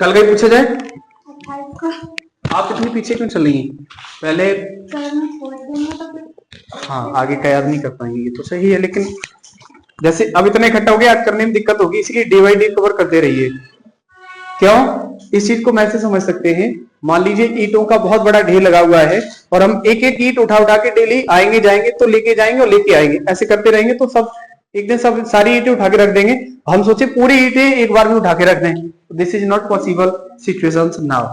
कल गई पूछा जाए। आप इतनी पीछे क्यों चल रही हैं? पहले हाँ आगे का याद नहीं कर पाएंगे, ये तो सही है, लेकिन जैसे अब इतना इकट्ठा हो गया, याद करने में दिक्कत होगी, इसलिए डे बाई डे कवर करते रहिए। क्यों? इस चीज को मैं ऐसे समझ सकते हैं, मान लीजिए ईंटों का बहुत बड़ा ढेर लगा हुआ है और हम एक एक ईंट उठा उठा के डेली आएंगे जाएंगे तो लेके जाएंगे और लेके आएंगे, ऐसे करते रहेंगे तो सब एक दिन सब सारी ईंटें उठा के रख देंगे। हम सोचे पूरी ईंटें एक बार में उठा के रख दें, this is not possible situation now.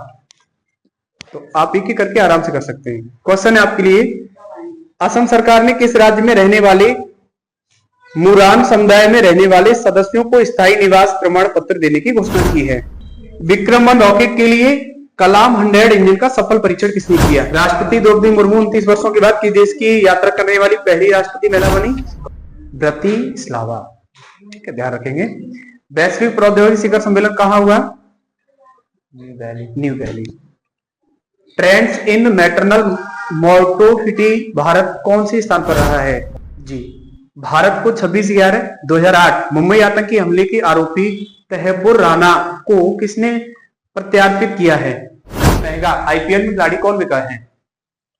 तो आप एक एक करके आराम से कर सकते हैं। क्वेश्चन है आपके लिए, असम सरकार ने किस राज्य में रहने वाले मुरान समुदाय में रहने वाले सदस्यों को स्थायी निवास प्रमाण पत्र देने की घोषणा की है? विक्रम 1 रॉकेट के लिए कलाम 100 इंजन का सफल परीक्षण किसने किया? राष्ट्रपति द्रौपदी मुर्मू 29 वर्षों के बाद किस देश की यात्रा करने वाली पहली राष्ट्रपति महिला बनी? ब्रतिस्लावा। ठीक है, ध्यान रखेंगे। वैश्विक प्रौद्योगिकी शिखर सम्मेलन कहां हुआ? New Delhi. Trends in maternal mortality Bharat कौन से स्थान पर रहा है? जी, भारत को 26/11/2008 मुंबई आतंकी हमले के आरोपी तहब्बुर राना को किसने प्रत्यार्पित किया है? महंगा आईपीएल में खिलाड़ी कौन बिका है?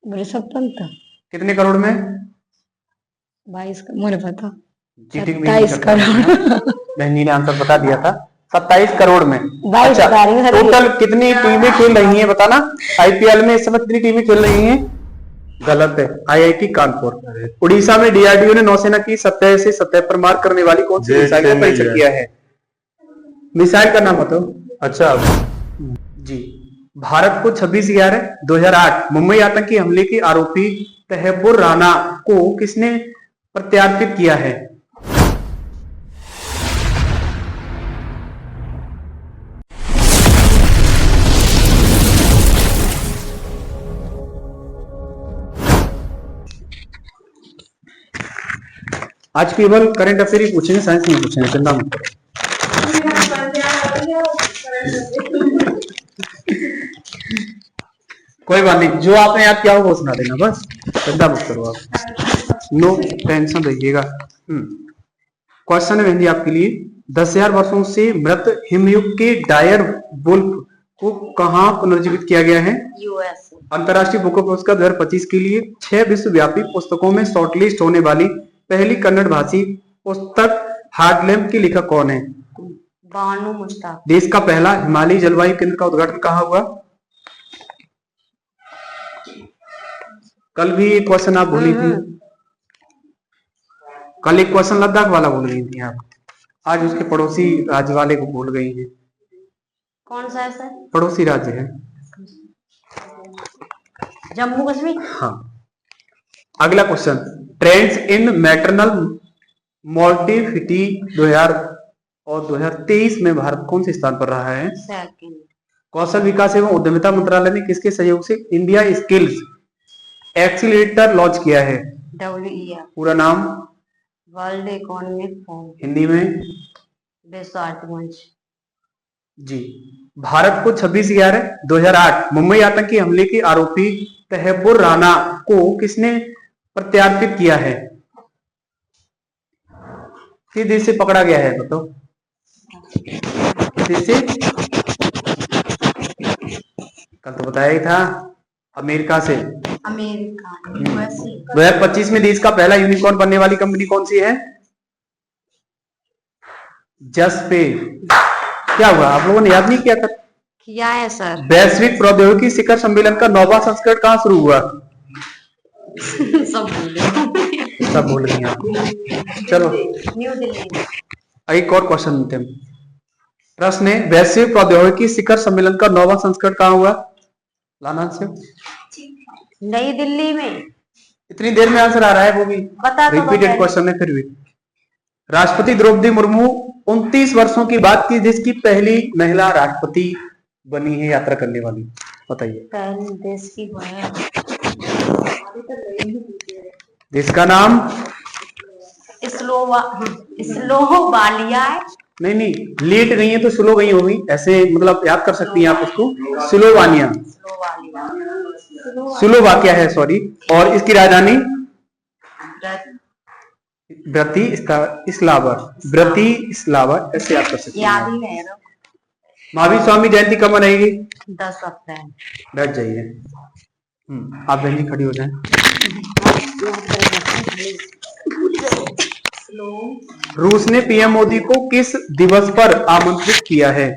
ऋषभ पंत। कितने करोड़ में? 22 मुझे पता, चीटिंग 27 करोड़। बहनी ने आंसर बता दिया था, 27 करोड़ में। 22 अच्छा, है। टोटल कितनी टीमें खेल रही हैं बताना? आईपीएल में इस समय कितनी टीमें खेल रही हैं? गलत है, आईआईटी कानपुर। उड़ीसा में डीआरडीओ ने नौसेना की सतह से सतह पर मार करने वाली कौन सी मिसाइल का परीक्षण किया है? मिसाइल का नाम बताओ। अच्छा जी, भारत को 26/11/2008 मुंबई आतंकी हमले के आरोपी तहब्बुर राना को किसने प्रत्यार्पित किया है? आज केवल करंट अफेयर ही पूछेंगे, साइंस नहीं पूछेंगे, चिंता मत करो। कोई बात नहीं, जो आपने याद किया वो सुना देना, बस चिंता मत करो आप, नो टेंशन रहिएगा। क्वेश्चन है बहन जी आपके लिए, 10,000 वर्षों से मृत हिमयुग के डायर वुल्फ को कहां पुनर्जीवित किया गया है? यूएस। अंतरराष्ट्रीय बुक पुरस्कार 2025 के लिए 6 विश्वव्यापी पुस्तकों में शॉर्टलिस्ट होने वाली पहली कन्नड़ भाषी पुस्तक हार्डलैम्प के लेखक कौन है? बानू मुश्ताक। देश का पहला हिमालयी जलवायु केंद्र का उद्घाटन कहां हुआ? कल भी एक क्वेश्चन आप भूली थी, कल एक क्वेश्चन लद्दाख वाला भूल गई थी आप, आज उसके पड़ोसी राज्य वाले को भूल गई हैं। कौन सा है सर? पड़ोसी राज्य है जम्मू कश्मीर। हाँ। अगला क्वेश्चन, ट्रेंड्स इन मैटरनल मोर्टिफिटी 2000 और 2023 में भारत कौन से स्थान पर रहा है? सेकंड। कौशल विकास एवं उद्यमिता मंत्रालय ने किसके सहयोग से इंडिया स्किल्स एक्सीलरेटर लॉन्च किया है? WEF। पूरा नाम? World economic forum. हिंदी में? विश्व आर्थिक मंच। जी, भारत को 26/11/2008 मुंबई आतंकी हमले के आरोपी तहब्बुर राना को किसने प्रत्यार्पित किया है? किस देश से पकड़ा गया है बताओ? किस देश से? कल तो बताया ही था, अमेरिका से। अमेरिका। यूएसए। 2025 में देश का पहला यूनिकॉर्न बनने वाली कंपनी कौन सी है? जसपे। क्या हुआ, आप लोगों ने याद नहीं किया था? किया है सर। वैश्विक प्रौद्योगिकी शिखर सम्मेलन का 9वां संस्करण कहां शुरू हुआ? सब भूल गई आप। चलो न्यू दिल्ली। एक और क्वेश्चन लेते हैं। प्रश्न है, वैश्विक प्रौद्योगिकी शिखर सम्मेलन का 9वां संस्करण कहां हुआ? लाना से नई दिल्ली में। इतनी देर में आंसर आ रहा है, वो भी रिपीटेड क्वेश्चन है फिर भी। राष्ट्रपति द्रौपदी मुर्मू 29 वर्षों के बाद किस देश की पहली महिला राष्ट्रपति बनी है यात्रा करने वाली? बताइए। पहले देश की देश का नाम? स्लोवालिया है। नहीं, लेट गई है तो स्लो गई होगी, ऐसे मतलब याद कर सकती हैं आप उसको। स्लोवानिया, स्लोवाकिया है, सॉरी। और इसकी राजधानी? ब्रतिस्लावा, ऐसे याद कर सकते हैं। महावीर स्वामी जयंती कब मनाएगी? 10 अप्रैल। बैठ जाइए। आप बहन जी खड़ी हो जाएं। रूस ने पीएम मोदी को किस दिवस पर आमंत्रित किया है?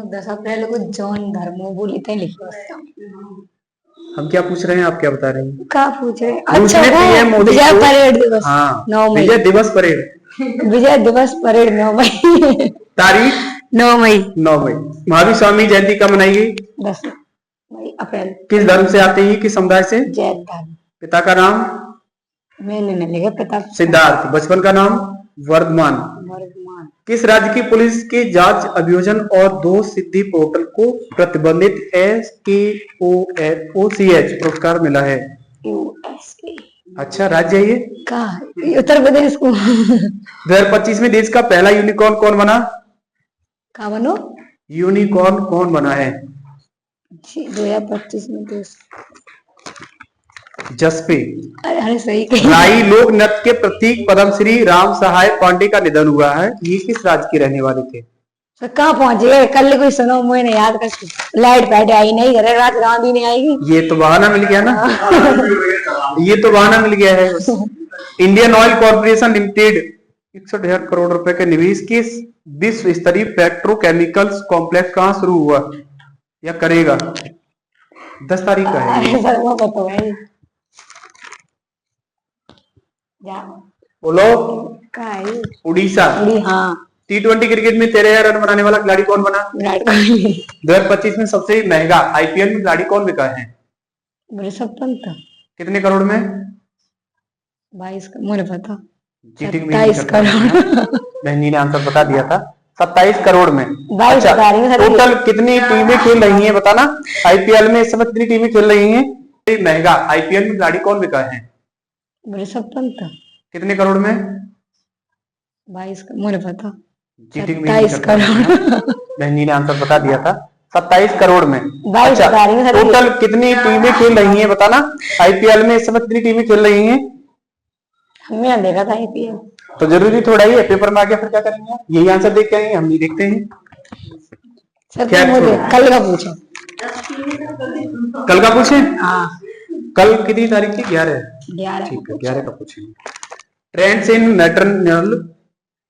10 अप्रैल को जॉन धर्मो बोली थे लिखो। हम क्या पूछ रहे हैं, आप क्या बता रहे हैं? क्या पूछ रहे हैं? रूस अच्छा ने पीएम वो मोदी विजय को, परेड दिवस। हाँ 9 मई। विजय दिवस परेड। विजय दिवस परेड 9 मई। तारीख 9 मई। 9 मई। महावीर स्वामी जयंती कब मनाएगी? 10 मई अप्रैल। किस धर्म से आते हैं, किस समुदाय से? जैन धर्म। पिता का नाम? मैंने नहीं लिखा पिता। सिद्धार्थ। बचपन का नाम? वर्धमान। वर्धमान। किस राज्य की पुलिस के जांच अभियोजन और दोष सिद्धि पोर्टल को प्रतिबंधित SKOCH पुरस्कार मिला है? USA। अच्छा राज्य है ये? कहाँ है? उत्तर प्रदेश को। 2025 में देश का पहला यूनिकॉर्न कौन बना? कहाँ बनो? यूनिकॉर्न कौन बना है? 2025 में देश। जसपे। अरे सही कही। राई लोक नृत्य के प्रतीक पद्मश्री राम सहाय पांडे का निधन हुआ है। ये किस राज्य के रहने वाले थे? तो कहाँ पहुंचे? कल कोई सुनो मैंने याद कर। लाइट फाइट आई नहीं, घर रात गांधी नहीं आएगी। ये तो बहाना मिल गया ना। ये तो बहाना मिल गया है। Indian oil corporation limited 61,000 crore रुपए के निवेश के विश्व स्तरीय पेट्रोकेमिकल्स कॉम्प्लेक्स कहाँ शुरू हुआ या करेगा? 10 तारीख का है ये। सर वो बताओ भाई। जा बोलो। कहाँ है? उड़ीसा। हाँ। T20 क्रिकेट में 13,000 रन बनाने वाला खिलाड़ी कौन बना? विराट कोहली। 2025 में सबसे महंगा IPL में खिलाड़ी कौन बिका है? ऋषभ पंत। कितने करोड़ में? 22 का मुझे पता। चीटिंग 27 करोड़। बहनी ने आंसर बता दिया था। 27 करोड़ में। 22 बता रही हूँ। टोटल कितनी टीमें खेल रही हैं बताना? IPL में इस समय कितनी टीमें खेल रही हैं? महंगा IPL में खिलाड़ी कौन बिका है? ऋषभ पंत। कितने करोड़ में? 22 का मुझे पता। चीटिंग 27 करोड़। बहनी ने आंसर बता दिया था। 27 करोड़ में। 22 बता रही हूँ। टोटल कितनी टीमें खेल रही हैं बताना? IPL में इस समय कितनी टीमें खेल रही हैं? हमने देखा था IPL। तो जरूरी थोड़ा ही है, पेपर में आ गया फिर क्या करेंगे? यही आंसर देख के आएंगे, हम नहीं देखते हैं। सर क्या मुझे कल का पूछो। कल का पूछे? हाँ। कल कितनी तारीख की? 11। 11 ठीक है 11 का पूछेंगे। ट्रेंड्स इन मैटरनल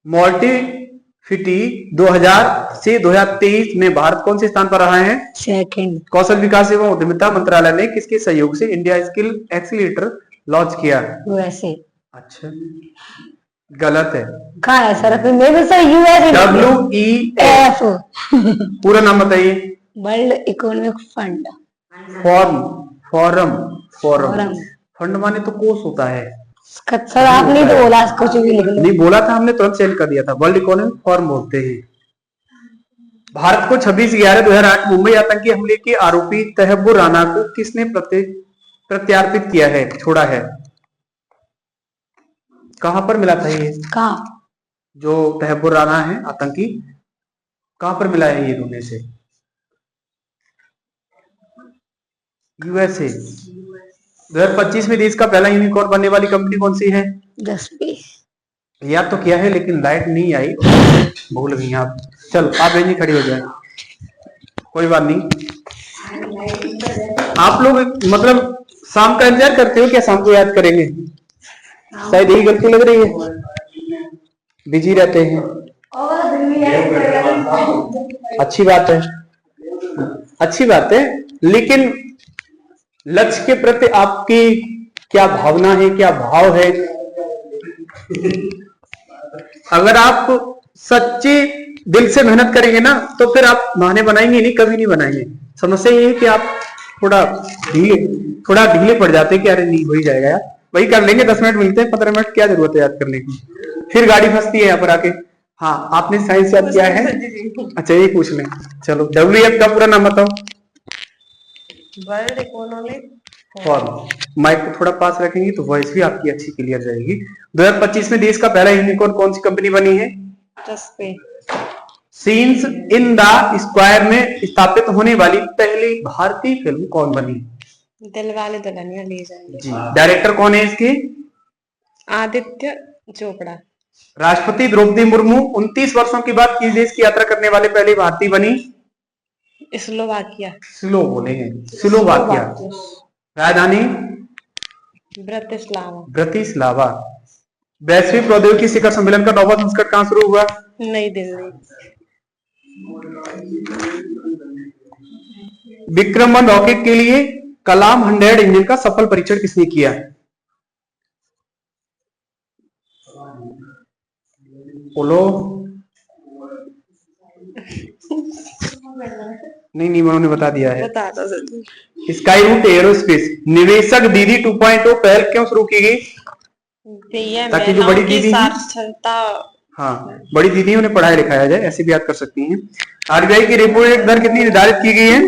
मोर्टिफिटी 2000 से 2023 में भारत कौन से स्थान पर रहा है? सेकंड। कौशल विकास एवं उद्यमिता मंत्रालय ने किसके सहयोग से इंडिया स्किल एक्सीलेटर लॉन्च किया? USA। अच्छा गलत है। कहाँ है सर? फिर मेरे सर US। WEF। पूरा नाम बताइए। World economic fund. Forum fund माने तो कोष होता है। सर आपने तो बोला कुछ भी लिख लो। नहीं बोला था हमने, तुरंत सेल कर दिया था। वर्ल्ड इकोनॉमिक फोरम बोलते हैं। भारत को 26/11/2008 मुंबई आतंकी हमले के आरोपी तहब्बुर राना को किसने प्रत्यार्पित किया है, छोड़ा है? कहां पर मिला था ये? कहाँ? जो तहब्बुर राना है आतंकी, कहां पर मिला है ये दोनों से? USA। 2025 में देश का पहला यूनिकॉर्न बनने वाली कंपनी कौन सी है? जसपे। याद तो किया है लेकिन लाइट नहीं आई, भूल गई आप। चलो आप बेंजी खड़ी हो जाए, कोई बात नहीं। आप लोग मतलब शाम का इंतजार करते हो क्या? शाम को याद करेंगे? शायद यही गलती लग रही है, बिजी रहते हैं। अच्छी बात है, अच्छी बात है, लेकिन लक्ष्य के प्रति आपकी क्या भावना है, क्या भाव है? अगर आप सच्चे दिल से मेहनत करेंगे ना तो फिर आप बहाने बनाएंगे नहीं, कभी नहीं बनाएंगे। समस्या ये है कि आप थोड़ा ढीले पड़ जाते हैं कि अरे नहीं हो ही जाएगा यार, वही कर लेंगे, 10 मिनट मिलते हैं, 15 मिनट क्या जरूरत है याद करने की, फिर गाड़ी फंसती है यहाँ पर आके। हाँ आपने साइंस याद किया है? अच्छा ये पूछ लें। चलो WEF का पूरा नाम बताओ। World economic forum. माइक को थोड़ा पास रखेंगी तो वॉइस भी आपकी अच्छी क्लियर जाएगी। 2025 में देश का पहला यूनिकॉर्न कौन सी कंपनी बनी है? सीन्स इन द स्क्वायर में स्थापित होने वाली पहली भारतीय फिल्म कौन बनी? दिलवाले दुल्हनिया ले जाएंगे। जी। डायरेक्टर कौन है इसके? आदित्य चोपड़ा। राष्ट्रपति द्रौपदी मुर्मू 29 वर्षों के बाद किस देश की यात्रा करने वाले पहली भारतीय बनी? स्लोवाकिया। स्लो बोलेंगे, स्लोवाकिया। राजधानी? ब्रतिस्लावा। ब्रतिस्लावा। वैश्विक प्रौद्योगिकी शिखर सम्मेलन का 9वां संस्करण कहां शुरू हुआ? नई दिल्ली। विक्रम 1 रॉकेट के लिए कलाम 100 इंजन का सफल परीक्षण किसने किया? बोलो। नहीं, उन्होंने बता दिया है। बता दो जल्दी। स्काई रूट एयरोस्पेस निवेशक दीदी 2.0 पहल क्यों शुरू की गई? ताकि जो बड़ी दीदी साक्षरता, हाँ, बड़ी दीदी उन्हें पढ़ाया लिखाया जाए, ऐसे भी याद कर सकती हैं। आरबीआई की रेपो रेट दर कितनी निर्धारित की गई है?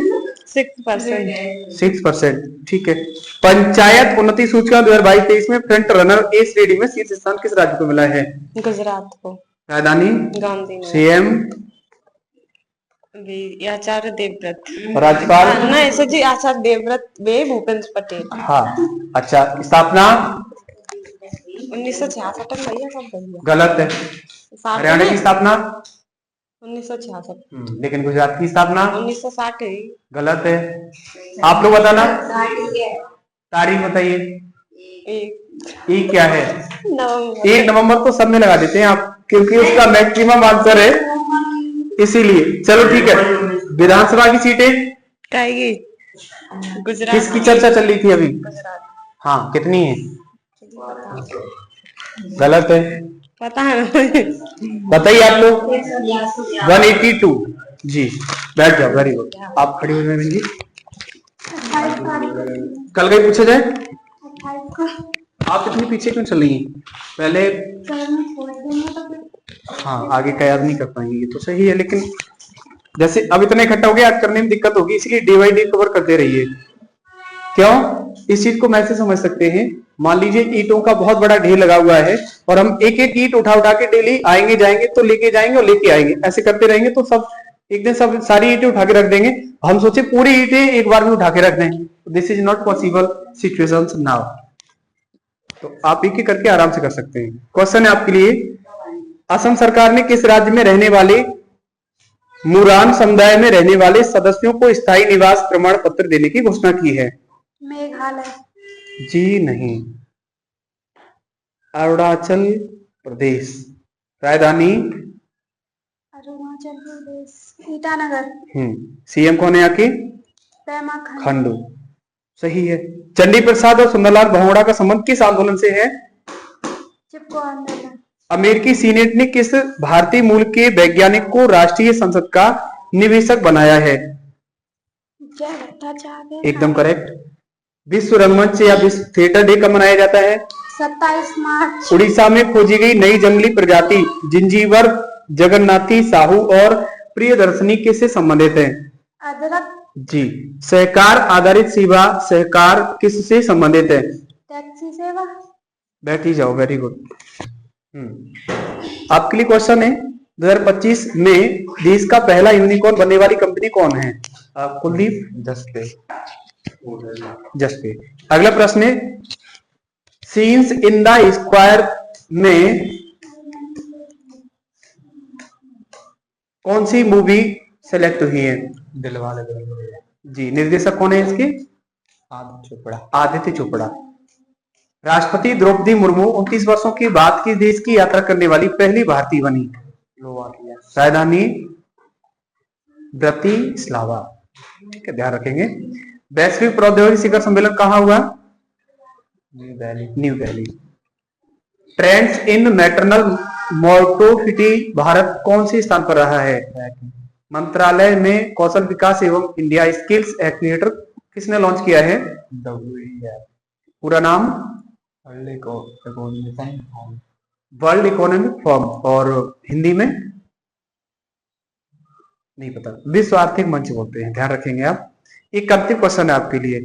6%। ठीक है। पंचायत उन्नति सूचकांक 2022-23 में फ्रंट रनर ए श्रेणी में शीर्ष स्थान किस राज्य को मिला है? गुजरात को। राजधानी? गांधी। सीएम? आचार्य देवव्रत। राज्यपाल? ना ऐसे जी आचार्य देवव्रत वे भूपेंद्र पटेल। हाँ, अच्छा। स्थापना? 1966 में भैया, कब भैया? गलत है। हरियाणा की स्थापना? 1966। लेकिन गुजरात की स्थापना? 1960 है। गलत है। आप लोग बताना, तारीख बताइए। एक क्या है? 1 नवंबर तो सब में लगा देते हैं आप, क्योंकि उसका मैक्सिमम आंसर है, इसीलिए। चलो ठीक है। विधानसभा की सीटें गुजरात। किसकी चर्चा चल रही थी अभी? हाँ, कितनी है? गलत है। पता है बताइए आप लोग। 182। जी, बैठ जाओ। Very good. आप खड़ी हो जाए जी। कल गई पूछा जाए। आप इतनी पीछे क्यों चल रही हैं? पहले हाँ, आगे का याद नहीं कर पाएंगे, ये तो सही है, लेकिन जैसे अब इतना इकट्ठा हो गया, याद करने में दिक्कत होगी, इसलिए डे बाई डे कवर करते रहिए। क्यों? इस चीज को मैं ऐसे समझ सकते हैं, मान लीजिए ईंटों का बहुत बड़ा ढेर लगा हुआ है और हम एक एक ईंट उठा उठा के डेली आएंगे जाएंगे, तो लेके जाएंगे और लेके आएंगे, ऐसे करते रहेंगे तो सब एक दिन सब सारी ईंटें उठा के रख देंगे। हम सोचे पूरी ईंटें एक बार में उठा के रख दें, this is not possible situation now. तो आप एक एक करके आराम से कर सकते हैं। क्वेश्चन है आपके लिए, असम सरकार ने किस राज्य में रहने वाले मुरान समुदाय में रहने वाले सदस्यों को स्थायी निवास प्रमाण पत्र देने की घोषणा की है? मेघालय। जी नहीं, अरुणाचल प्रदेश। राजधानी? अरुणाचल प्रदेश, ईटानगर। सीएम कौन है यहाँ के? पेमा खांडू। सही है। चंडी प्रसाद और सुंदरलाल भगोड़ा का संबंध किस आंदोलन से है? चिपको आंदोलन। अमेरिकी सीनेट ने किस भारतीय मूल के वैज्ञानिक को राष्ट्रीय संसद का निवेशक बनाया है? जय भट्टाचार्य। एकदम करेक्ट। विश्व रंगमंच या विश्व थिएटर डे कब मनाया जाता है? 27 मार्च। उड़ीसा में खोजी गई नई जंगली प्रजाति जिंजीवर, जगन्नाथी, साहू और प्रियदर्शनी किससे संबंधित है? अदरक। जी। सहकार आधारित सेवा सहकार किससे संबंधित है? टैक्सी सेवा। बैठ ही जाओ। Very good. आपके लिए क्वेश्चन है, 2025 में देश का पहला यूनिकॉर्न बनने वाली कंपनी कौन है? कुलदीप? जस्ट पे। अगला प्रश्न है, सीन्स इन द स्क्वायर में कौन सी मूवी सेलेक्ट हुई है? दिलवाले जी। निर्देशक कौन है इसके? आदित्य चोपड़ा। राष्ट्रपति द्रौपदी मुर्मू 29 वर्षों के बाद किस देश की यात्रा करने वाली पहली भारतीय बनी? राजधानी? ब्रतिस्लावा। ठीक है, ध्यान रखेंगे। वैश्विक प्रौद्योगिकी शिखर सम्मेलन कहाँ हुआ? New Delhi. Trends in maternal mortality Bharat कौन से स्थान पर रहा है? मंत्रालय में कौशल विकास एवं इंडिया स्किल्स एक्टिवेटर किसने लॉन्च किया है? पूरा नाम? World economic forum. और हिंदी में नहीं पता, विश्व आर्थिक मंच बोलते हैं, ध्यान रखेंगे आप। एक अंतिम क्वेश्चन है आपके लिए,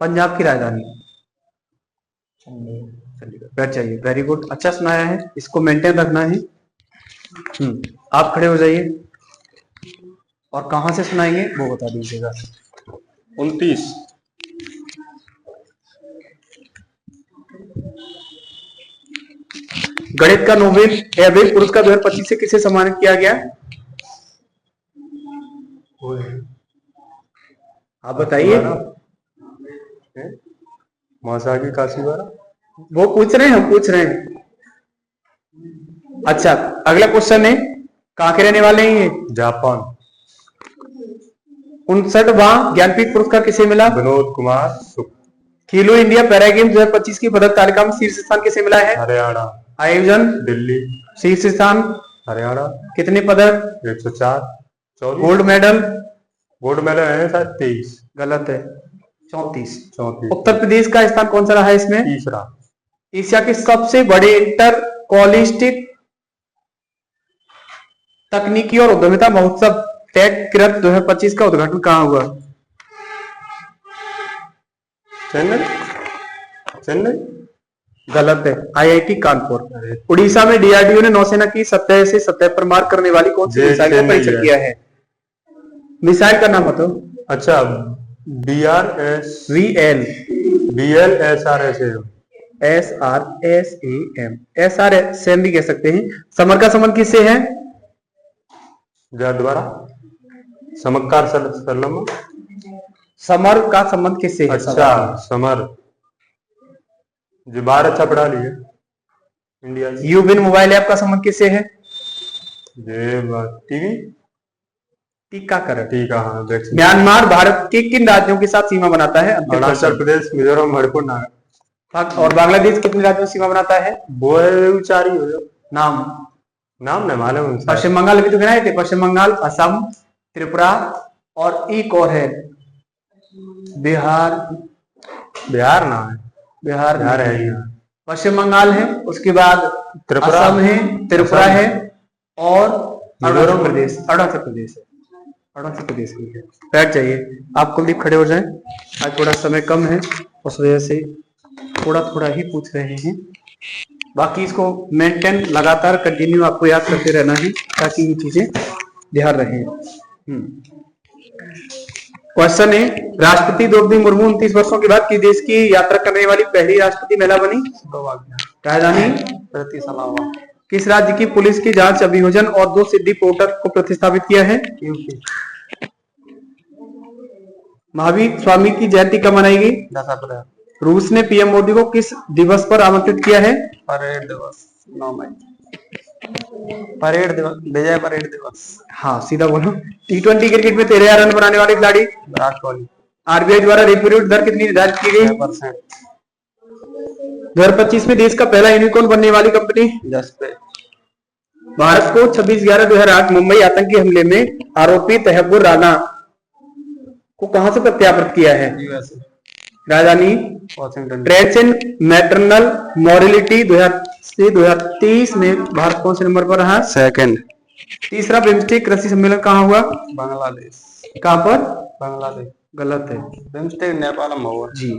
पंजाब की राजधानी? चंडीगढ़। बैठ जाइए। वेरी गुड, अच्छा सुनाया है, इसको मेंटेन रखना है। आप खड़े हो जाइए और कहां से सुनाएंगे वो बता दीजिएगा। 29। गणित का नोबेल एवरेज पुरस्कार 2025 से किसे सम्मानित किया गया? आप बताइए। मासाकी काशीवारा। वो पूछ रहे हैं, हम पूछ रहे हैं। अच्छा, अगला क्वेश्चन है, कहाँ के रहने वाले हैं ये? जापान। 59वां ज्ञानपीठ पुरस्कार किसे मिला? विनोद कुमार सुख। खेलो इंडिया पैरा गेम्स 2025 की पदक तालिका में शीर्ष स्थान किसे मिला है? हरियाणा। आयोजन दिल्ली। शीर्ष स्थान हरियाणा। कितने पदक? 104। 24। Gold medal? गोल्ड मेडल है शायद 23। गलत है, 34। 34। उत्तर प्रदेश का स्थान कौन सा रहा है इसमें? तीसरा। एशिया के सबसे बड़े इंटर कॉलेजिएट तकनीकी और उद्यमिता महोत्सव टेक 2025 का उद्घाटन कहाँ हुआ? चेन्नई। गलत है, आईआईटी कानपुर। उड़ीसा में डीआरडीओ ने नौसेना की सतह से सतह पर मार करने वाली कौन सी मिसाइल का परीक्षण किया है? मिसाइल का नाम बताओ। अच्छा, VL BLSRSAM। SRSAM भी कह सकते हैं। समर का संबंध किससे है? दोबारा। समकार सलम। समर का संबंध किससे है? अच्छा, समर जो बाहर अच्छा पढ़ा लिया इंडिया से। यूबिन मोबाइल ऐप का संबंध किससे है? टीवी। टीकाकरण। टीका, हाँ। वैक्सीन। म्यांमार भारत के किन राज्यों के साथ सीमा बनाता है? अरुणाचल प्रदेश, मिजोरम, मणिपुर, नागालैंड। और बांग्लादेश कितने राज्यों में सीमा बनाता है? वो है 4 ही हो जाओ। नाम नहीं मालूम उनसे। पश्चिम बंगाल अभी तो गिनाए थे, पश्चिम बंगाल, असम, त्रिपुरा और एक और है बिहार ना है। बिहार है ही। पश्चिम बंगाल है, उसके बाद त्रिपुरा, असम है, त्रिपुरा असम है और मिजोरम अरुणाचल प्रदेश भी है। बैठ जाइए, आप कुलदीप खड़े हो जाएं। आज थोड़ा समय कम है, उस वजह से थोड़ा ही पूछ रहे हैं। बाकी इसको मेंटेन लगातार कंटिन्यू आपको याद करते रहना है ताकि ये चीजें ध्यान रहे। क्वेश्चन है, राष्ट्रपति द्रौपदी मुर्मू 29 वर्षों के बाद किस देश की यात्रा करने वाली पहली राष्ट्रपति महिला बनी? राजधानी ब्रतिस्लावा। किस राज्य की पुलिस की जांच अभियोजन और 2 सिद्धि पोर्टल को प्रतिस्थापित किया है? यूपी। महावीर स्वामी की जयंती कब मनाएगी? 10 अप्रैल। रूस ने पीएम मोदी को किस दिवस पर आमंत्रित किया है? परेड दिवस, 9 मई। परेड दिवस, विजय परेड दिवस। हाँ, सीधा बोलो। T20 क्रिकेट में 13,000 रन बनाने वाले खिलाड़ी? विराट कोहली। आरबीआई द्वारा रेपो रेट दर कितनी निर्धारित की गई? 6%। 2025 में देश का पहला यूनिकॉर्न बनने वाली कंपनी? जसपे। भारत को 26/11/2008 मुंबई आतंकी हमले में आरोपी तहब्बुर राना को कहां से प्रत्यावर्तित किया है? यूएसए। राजधानी वाशिंगटन। ट्रेड्स इन मैटरनल मॉर्टिलिटी 2023 में भारत कौन से नंबर पर रहा? सेकंड। तीसरा बिम्स्टेक कृषि सम्मेलन कहाँ हुआ? बांग्लादेश। कहाँ पर? बांग्लादेश। गलत है, बिम्स्टेक नेपाल में हुआ। जी।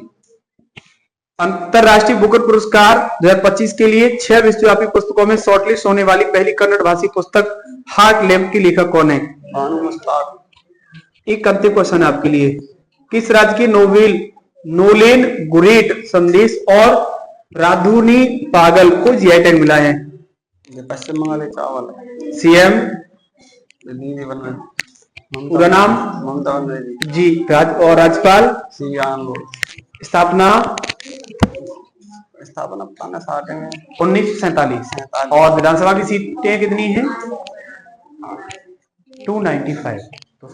अंतरराष्ट्रीय बुकर पुरस्कार 2025 के लिए 6 विश्वव्यापी पुस्तकों में शॉर्टलिस्ट होने वाली पहली कन्नड़ भाषी पुस्तक हार्ट लैम्प की लेखक कौन है? भानु मुश्ताक। एक अंतिम क्वेश्चन है आपके लिए, किस राज्य की नोलेन गुरेट संदेश और राधुनी पागल को जीआई टैग मिला है? पश्चिम बंगाल चावल। सीएम पूरा नाम? ममता बनर्जी जी। और राज्यपाल? स्थापना 1947। और विधानसभा की सीटें कितनी हैं? 295। तो